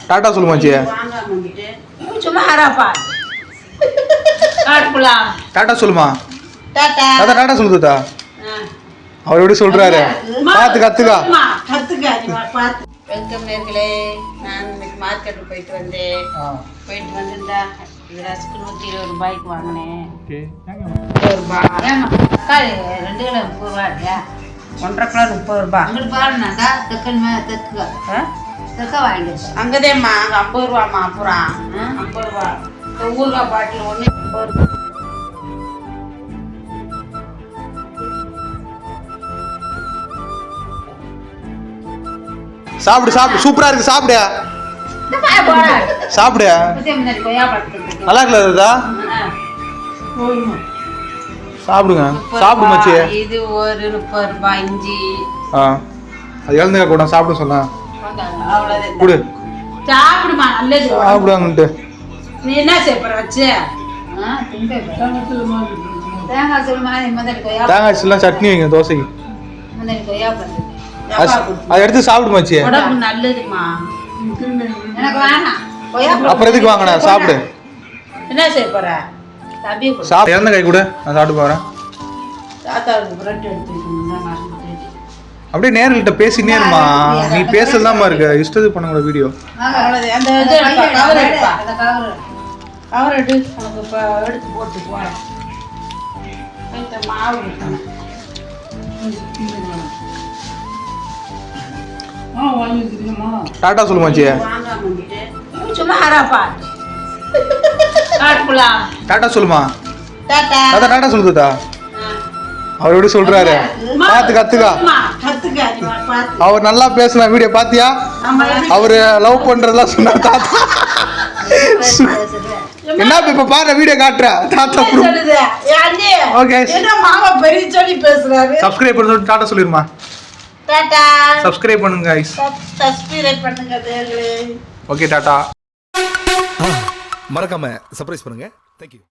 டாடா சொல்லுமாச்சி. சும்மா ஆராப்பா காட்டுக்குலாம் டாடா சொல்லுமா. டாடா தாத்தா டாடா சொல்லுதா. அவர் எப்படி சொல்றாரு பார்த்து கத்துக்கா. வெல்கம் நேர்களே. நான் இன்னைக்கு மார்க்கெட்டுக்கு போயிட்டு வந்தேன். போயிட்டு வந்துருந்தா இது ரஸ்க்கு 120 ரூபாய்க்கு வாங்கினேன். 30 ரூபாய் 2 கிலோ 30 ரூபா இல்லையா? 1.5 கிலோ 30 ரூபாய். உங்களுக்கு பாருனாக்கா தெக்க வாங்கிட்டு அங்கதேம்மா அங்கே 50 ரூபாம்மா. அப்புறம் 50 ரூபா ஊறுகாய் பாட்டில் ஒன்று 50 ரூபா. சாப்பிடு சாப்பிடு சூப்பரா இருக்கு. சாப்பிடு சாப்பிடு. நல்லா இருக்குல்ல சாப்பிடுங்க. சாப்பிடு மச்சி. இது ஒரு 30 ரூபாய் இஞ்சி. அது எழுந்துக்க கூட சாப்பிட சொன்னா குடு. சாப்பிடுமா நல்லது. சாப்பிடுவாங்கன்ட்டு நீ என்ன செய்ய வச்சு தேங்காய் சொல்லுமா. தேங்காய் எல்லாம் சட்னி வைங்க தோசைக்கு. அதை எடுத்து சாப்பிடு மச்சி. உடம்பு நல்லதுமா. எனக்கு வேணாம். அப்புறம் எதுக்கு வாங்கின சாப்பிடு. என்ன செய்ய போற சாப்பிடு. இறந்த கை கூட நான் சாப்பிட்டு போறேன். தாத்தாவுக்கு பிரெட் எடுத்து அப்படியே நேரில்கிட்ட பேசினே இருமா. நீ பேசலாமா இருக்க இஷ்டத்துக்கு பண்ண கூட வீடியோ. கவர் எடுத்து எடுத்து போட்டு போறேன். மாவு டாடா சொல்லுமாச்சி. சும்மா ஆராப்பா காட்டுக்குலாம் டாடா சொல்லுமா. டாடா தாத்தா டாடா சொல்லுதா. அவர் எப்படி சொல்றாரு பார்த்து கத்துக்கா. அவர் நல்லா பேசுனா வீடியோ பாத்தியா. அவரு லவ் பண்றதெல்லாம் சொன்னா தாத்தா. என்ன இப்ப பாரு வீடியோ காட்டுற தாத்தா. ஓகே சப்ஸ்கிரைப் பண்ண சொல்லி டாடா சொல்லிருமா. டாடா சப்ஸ்கிரைப் பண்ணுங்க गाइस. சப்ஸ்கிரைப் பண்ணுங்க தேங்களே. ஓகே டாடா. மறக்காம சர்ப்ரைஸ் பண்ணுங்க. Thank you.